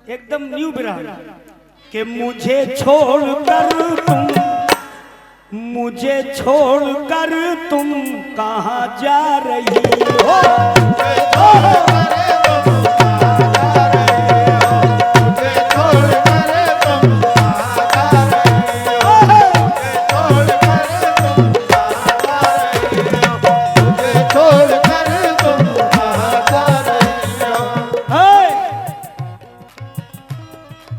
एकदम न्यू विरह कि मुझे छोड़कर तुम कहाँ जा रही हो।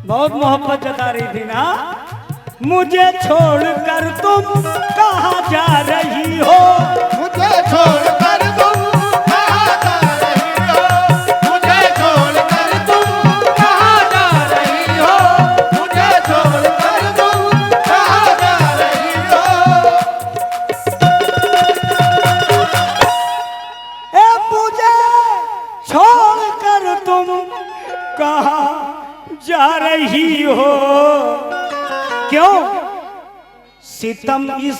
बहुत मोहब्बत जता रही थी ना। मुझे छोड़कर तुम कहाँ जा रही हो। मुझे छोड़कर तुम कहाँ जा रही हो। मुझे छोड़कर तुम कहाँ जा रही हो। मुझे छोड़कर तुम कहाँ जा रही हो। मुझे छोड़कर तुम कहाँ जा रही हो। क्यों सितम इस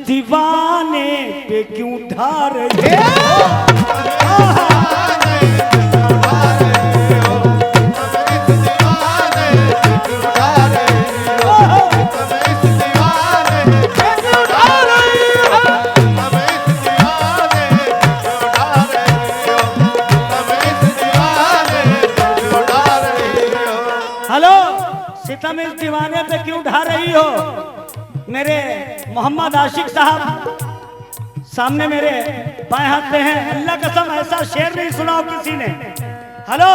दीवाने पे क्यों ढा रही हो। सितम इस दीवाने पे क्यों ढा रही हो। मेरे मोहम्मद आशिक साहब सामने मेरे बाएं हाथ पे हैं। अल्लाह कसम ऐसा शेर नहीं सुना हो किसी ने। हेलो,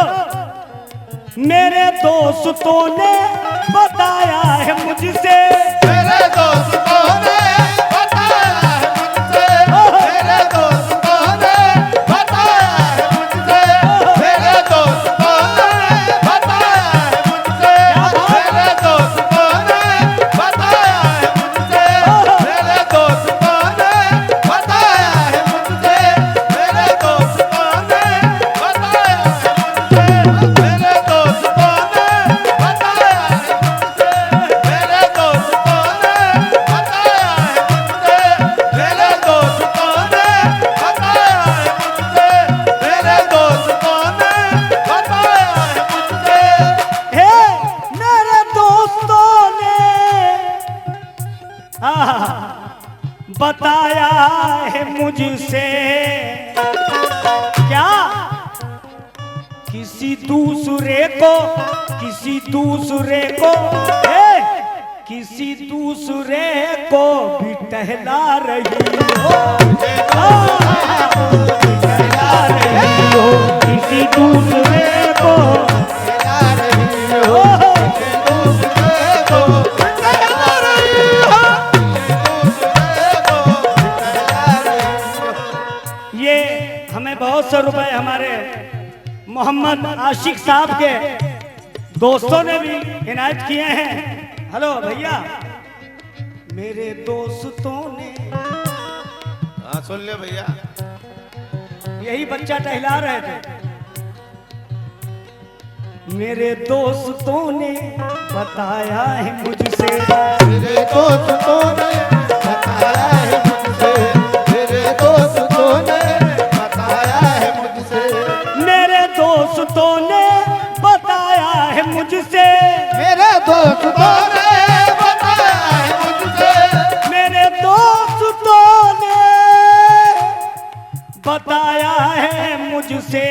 मेरे दोस्तों ने बताया है मुझसे। मेरे दोस्तों ने बताया है मुझसे। मेरे दोस्तों ने बताया है मुझसे। मेरे दोस्तों ने बताया है मुझसे। मेरे दोस्तों ने बताया है मुझसे। मेरे दोस्तों ने बताया है मुझसे। मेरे दोस्तों ने बताया है मुझसे। मेरे दोस्तों ने बताया है मुझसे। मेरे दोस्तों ने बताया है मुझसे। मेरे दोस्तों ने बताया है मुझसे। मेरे दोस्तों ने बताया है मुझसे। हे मेरे दोस्तों ने बताया है मुझसे। क्या किसी दूसरे को भी टहला रही हो। टहला रही हो किसी दूसरे को। ये हमें बहुत से रुपए हमारे मोहम्मद आशिक साहब के दोस्तों ने भी इनायत किए हैं। हेलो भैया, मेरे दोस्तों ने। हाँ सुन ले भैया, यही बच्चा टहला रहे थे। मेरे दोस्तों ने बताया है मुझसे। मेरे दोस्तों ने बताया है मुझसे। मेरे दोस्तों ने बताया है मुझसे। मेरे दोस्तों ने बताया है मुझसे। मेरे दोस्तों ने बताया है मुझसे। मेरे दोस्तों ने बताया है मुझसे।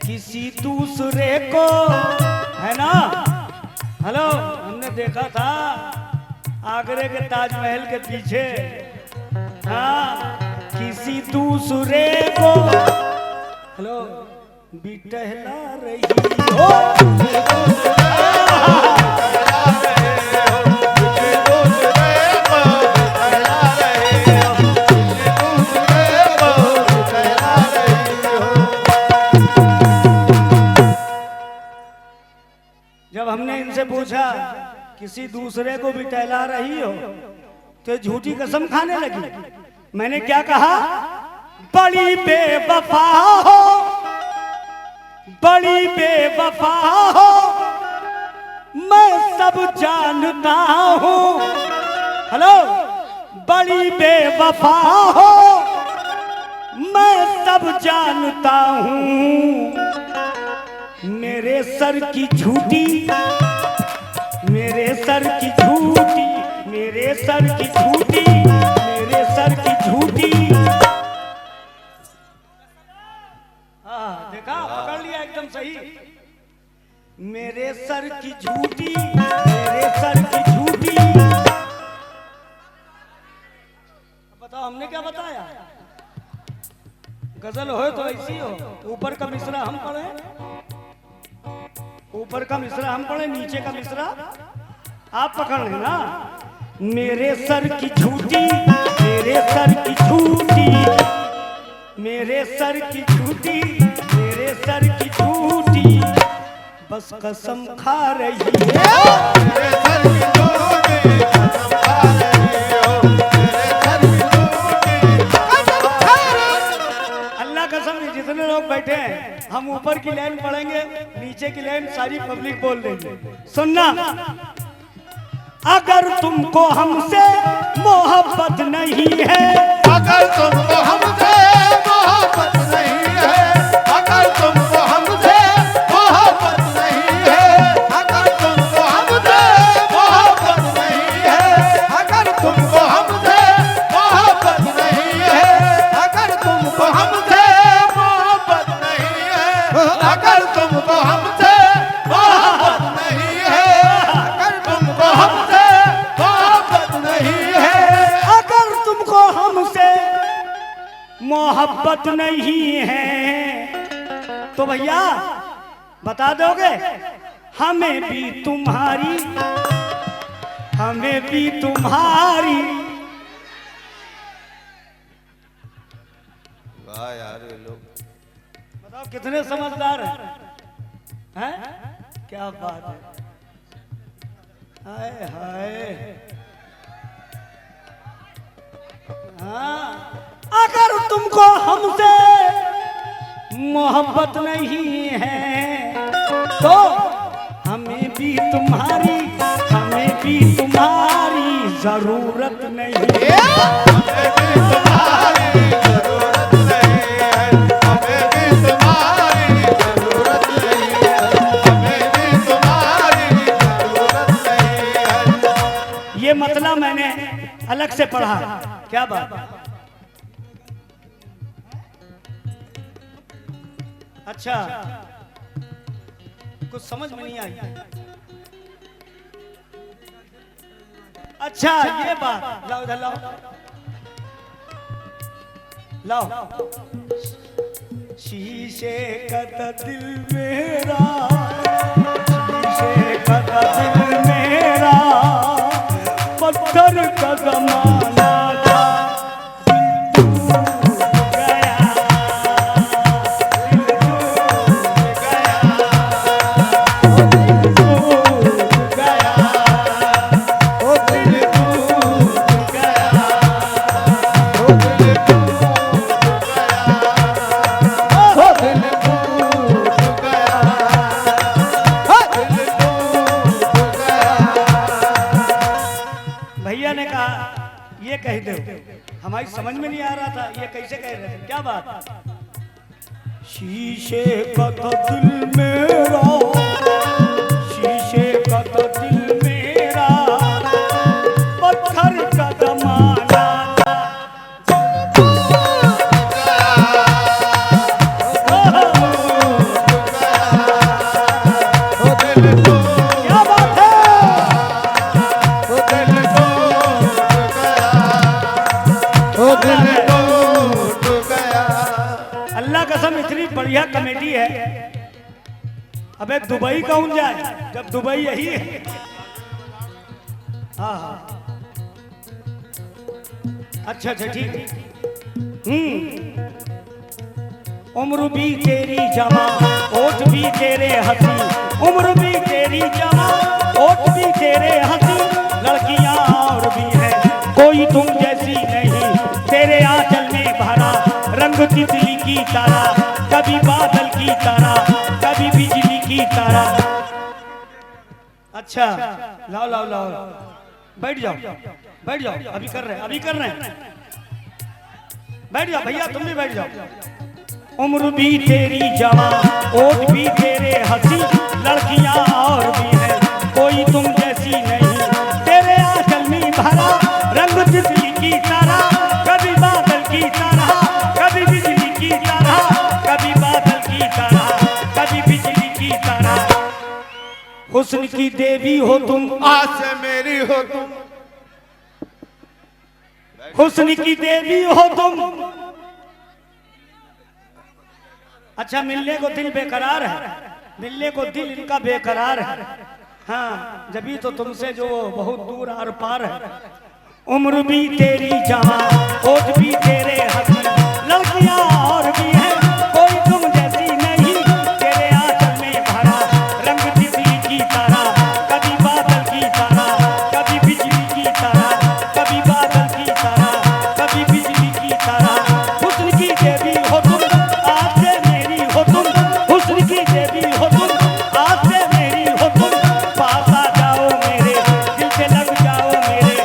किसी दूसरे को है ना। हेलो, हमने देखा था आगरे के ताजमहल के पीछे। हाँ, किसी दूसरे को हेलो भी टहला रही हो। जब हमने इनसे पूछा किसी दूसरे को भी टहला रही हो तो झूठी कसम खाने लगी। मैंने क्या कहा, बड़ी बेवफा हो, बड़ी बेवफा हो, मैं सब जानता हूँ। हेलो, बड़ी बेवफा बेवफा हो मैं सब जानता हूँ, मेरे सर की झूठी, मेरे सर की झूठी, मेरे सर की झूठी, मेरे सर की झूठी। हाँ देखा, पकड़ लिया एकदम सही। मेरे सर की झूठी, मेरे सर की झूठी। बताओ हमने क्या बताया? गजल हो तो ऐसी हो, ऊपर का मिसरा हम पढ़े, ऊपर का मिसरा हम पढ़े, नीचे का मिसरा आप पकड़ लेना। मेरे सर की झूठी, मेरे सर की झूठी, मेरे सर की झूठी, मेरे सर की झूठी, बस कसम खा रही है। मेरे सर की झूठी कसम खा रही हो, मेरे सर की झूठी कसम खा रही हो। अल्लाह कसम, जितने लोग बैठे हैं हम ऊपर की लाइन पढ़ेंगे, नीचे की लाइन सारी पब्लिक बोल देंगे। सुनना, अगर तुमको हमसे मोहब्बत नहीं है, अगर तुमको हमसे मोहब्बत नहीं है, अगर तुमको हमसे मोहब्बत नहीं है, अगर तुमको हमसे मोहब्बत नहीं है, अगर तुमको हमसे मोहब्बत नहीं है, अगर तुमको हमसे मोहब्बत नहीं है, अगर तुमको हमसे मोहब्बत नहीं है, अगर तुमको हमसे मोहब्बत नहीं है, अगर तुमको हमसे मोहब्बत नहीं है तो भैया बता दोगे, हमें भी तुम्हारी, हमें भी तुम्हारी। वाह यार ये लोग, बताओ कितने समझदार हैं, हैं? क्या बात है, हाय हाय। हाँ, अगर तुमको हमसे मोहब्बत नहीं है तो हमें भी तुम्हारी, हमें भी तुम्हारी जरूरत नहीं है। हमें भी तुम्हारी जरूरत नहीं है, हमें भी तुम्हारी जरूरत नहीं है, हमें भी तुम्हारी जरूरत नहीं है। ये मतलब मैंने अलग से पढ़ा। क्या बात? अच्छा, कुछ समझ में नहीं आई। अच्छा ये बात, लाओ इधर लाओ, लाओ। शीशे का था दिल मेरा, शीशे का था दिल मेरा, पत्थर का जमाना था, दिल टूट गया, दिल टूट गया, ओ दिल टूट गया, ओ दिल टूट गया, ओ दिल टूट गया, ओ दिल टूट गया। भैया ने कहा ये कह दो, हमारी समझ में नहीं आ रहा था ये कैसे कह रहे थे। क्या बात? शीशे का था दिल मेरा, शीशे का था दिल मेरा, पत्थर का जमाना था, ओ दिल टूट क्या बात है? ओ दिल टूट गया, ओ दिल टूट गया। अल्लाह कसम इतनी बढ़िया कमेटी है। अबे दुबई कौन जाए जब दुबई यही है। हाँ हाँ, अच्छा अच्छा ठीक। उम्र भी तेरी जमा, ओठ भी तेरे हंसी, उम्र भी तेरी जमा, ओठ भी तेरे हंसी, लड़कियां और भी है कोई तुम जैसी नहीं, तेरे आंचल में भरा रंग तितली की तारा, कभी बादल की तारा, कभी बिजली की तारा। अच्छा लाओ लाओ लाओ, बैठ जाओ बैठ जाओ, अभी कर रहे हैं, अभी कर रहे हैं। बैठ जाओ भैया, तुम भी बैठ जाओ। उम्र भी तेरी जवां, ओठ भी तेरे हंसी, लड़कियां और भी हैं, कोई तुम जैसी नहीं। तेरे आंचल में भरा रंग बिजली की तरह, कभी बादल की तरह, कभी बिजली की तरह, कभी बादल की तरह, कभी बिजली की तरह। हुस्न की देवी हो तुम, आज से मेरी हो तुम, हुस्न की देवी हो तुम। अच्छा, मिलने को दिल बेकरार है, मिलने को दिल इनका बेकरार है। हाँ, जब भी तो तुमसे जो बहुत दूर आर पार है। उम्र भी तेरी जवां, ओठ भी तेरे हंसी, लड़कियां और भी हैं, कोई तुम जैसी नहीं। तेरे आंचल में भरा रंग बिजली की तरह, कभी बादल की तरह, कभी बिजली की तरह, कभी बादल की तरह, कभी बिजली की तरह। हुस्न की देवी हो तुम, आज से मेरी हो तुम। हुस्न की देवी हो तुम, आज से मेरी हो तुम। पास आ जाओ मेरे, दिल से लग जाओ मेरे,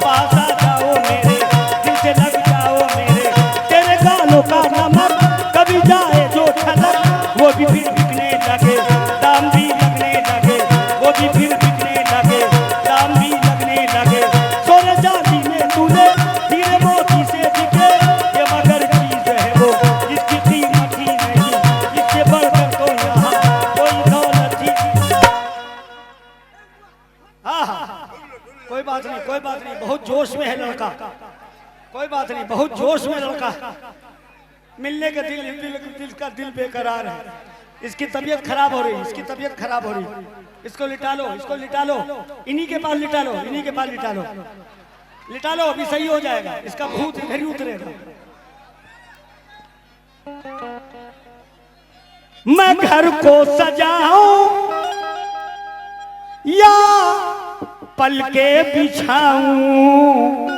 पास आ जाओ मेरे, दिल से लग जाओ मेरे। तेरे गालों का नमक कभी जाए जो छलक, वो भी फिर बिकने लगे, दाम भी लगने लगे, वो भी फिर बिकने लगे, दाम भी लगने लगे। सोने चांदी में तूने हीरे मोती से बिके, ये मगर चीज है वो जिसकी कीमत ही नहीं, इससे बढ़कर तो यहाँ कोई दौलत ही। हाँ, कोई बात नहीं, कोई बात नहीं, बहुत जोश में है लड़का, कोई बात नहीं, बहुत जोश में लड़का। मिलने के दिल का दिल बेकरार है। इसकी तबीयत खराब हो रही, इसकी तबीयत खराब हो रही। इसको लिटा लो, इसको लिटा लो, इन्हीं के पास लिटा लो, इन्हीं के पास लिटा लो, लिटा लो, अभी सही हो जाएगा। इसका भूत इधर ही उतरेगा। मैं घर को सजाऊं या पलके बिछाऊं,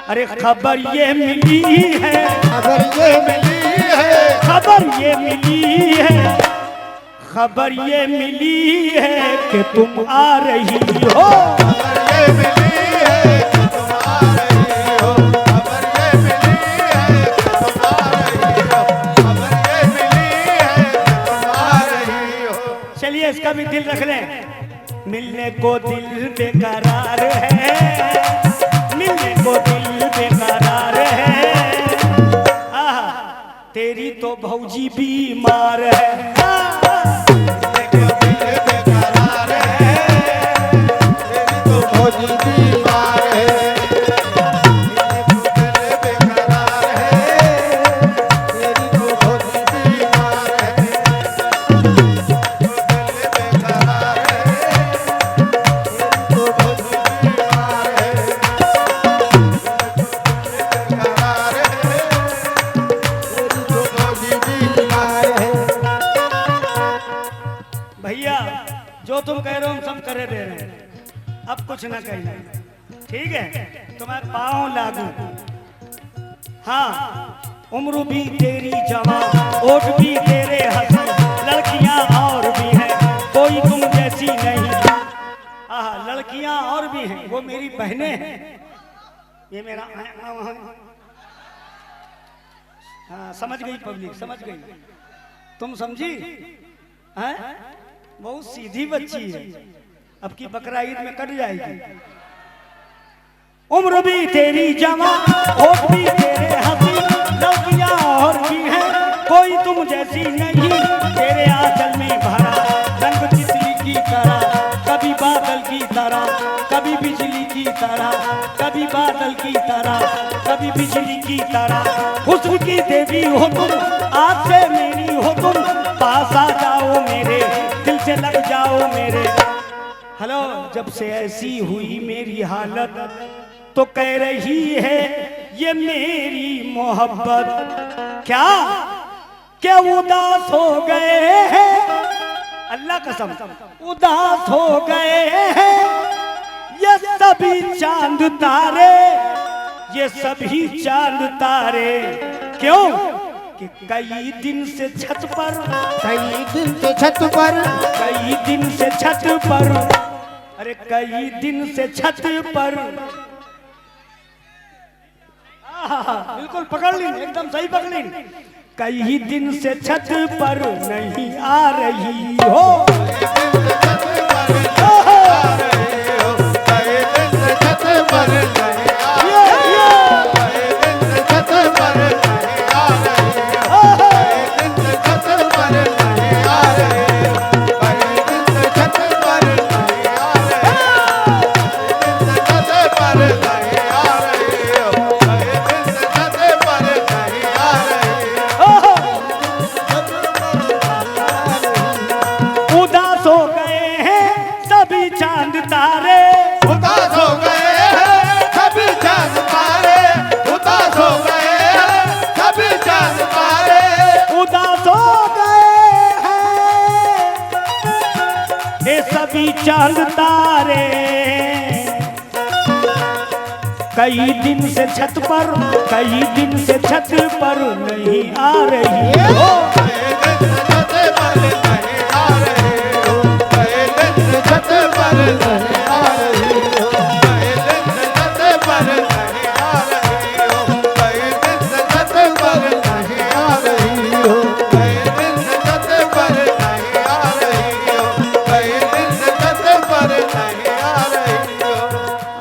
अरे खबर ये मिली है, खबर ये मिली है, खबर ये मिली है, खबर ये मिली है कि तुम आ रही हो। खबर ये मिली है कि तुम आ रही हो, खबर ये मिली है कि तुम आ रही हो, खबर ये मिली है कि तुम आ रही हो। चलिए, इसका भी दिल रख लें। मिलने को दिल बेकरार है, मिलने को दिल बेकरार है। आहा, तेरी तो भौजी बीमार है। दिल बेकरार है, तेरी तो भौजी बीमार है। दिल बेकरार है, तेरी तो भौजी बीमार है। दिल बेकरार है, तेरी तो भौजी बीमार है। बेकरार है, तेरी तो भौजी बीमार है। भैया, जो तुम कह रहे हो हम सब करे दे रहे हैं, अब कुछ ना कहना, ठीक है? तुम्हारे पाँव लागू। हाँ, उम्र भी तेरी जवां, ओठ भी तेरे हंसी, लड़कियां और भी हैं, कोई तुम जैसी नहीं। आहा, लड़कियां और भी हैं, वो मेरी बहनें हैं। ये मेरा हाँ, समझ गई पब्लिक, समझ गई, तुम समझी? हैं? बहुत सीधी बच्ची है, अब की बकरा ईद में कट जाएगी। उम्र भी तेरी जवां, होठ भी तेरे हंसी, लड़कियां और भी हैं, कोई तुम जैसी नहीं। तेरे आंचल में भरा रंग तितली की तरह, कभी बादल की तरह, कभी बिजली की तरह, कभी बादल की तरह, कभी बिजली की तरह। हुस्न की देवी हो तुम, आज से मेरी हो तुम। पास आ जाओ मेरे, दिल से लग जाओ मेरे। हेलो, जब से ऐसी हुई मेरी हालत, तो कह रही है ये मेरी मोहब्बत। क्या उदास हो गए हैं, अल्लाह कसम उदास हो गए हैं ये सभी चांद तारे, ये सभी चांद तारे। क्यों कि कई दिन से छत पर, कई दिन से छत पर, कई दिन से छत पर, अरे कई दिन से छत पर बिल्कुल पकड़ ली, एकदम सही पकड़ी। कई दिन से छत पर नहीं आ रही हो, उदास हो गए हैं सभी चांद तारे, उदास हो गए हैं सभी चांद तारे, उदास हो गए हैं सभी चांद तारे, उदास हो गए हैं ये सभी चांद तारे। कई दिन से छत पर, कई दिन से छत पर नहीं आ रही हो,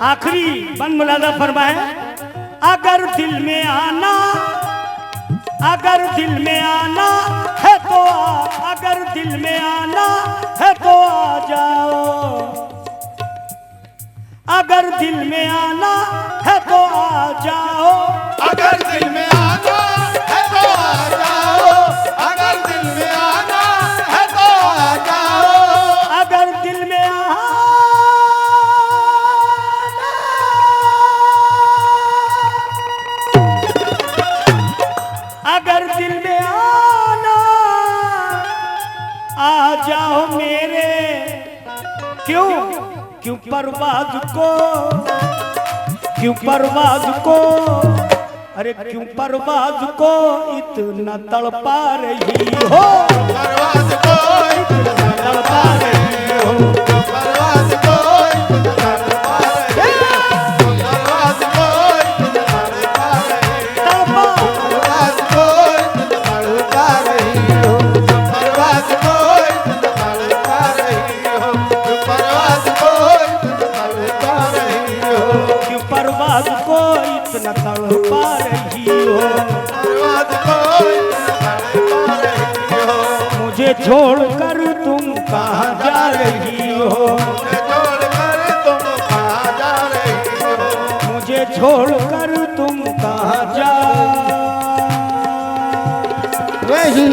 आखिरी बन मुलादा फरमाए, अगर दिल में आना, अगर दिल में आना है तो अगर दिल में आना है तो आ जाओ, अगर दिल में आना है तो आ जाओ, अगर दिल में आना है तो आ जाओ, अगर दिल में आना है तो आ जाओ, अगर दिल में आना, अगर दिल में आना आ जाओ मेरे, क्यों क्यों परवाज़ को, क्यों परवाज़ को, अरे क्यों परवाज़ को इतना तड़पा रही हो, परवाज़ को इतना तड़पा रही हो, परवाज़ को इतना तड़पा रही हो, परवाज़ को इतना तड़पा रही हो, तड़पा, परवाज़ को इतना तड़पा रही हो, परवाज़ को इतना तड़पा रही हो, परवाज़ को इतना तड़पा रही हो, क्यों परवाज़ को इतना तड़पा रही हो, परवाज़ को इतना तड़पा रही हो, मुझे छोड़कर तुम कहाँ जा रही हो, मुझे छोड़कर तुम कहाँ जा रही हो, मुझे छोड़कर तुम कहाँ जा रही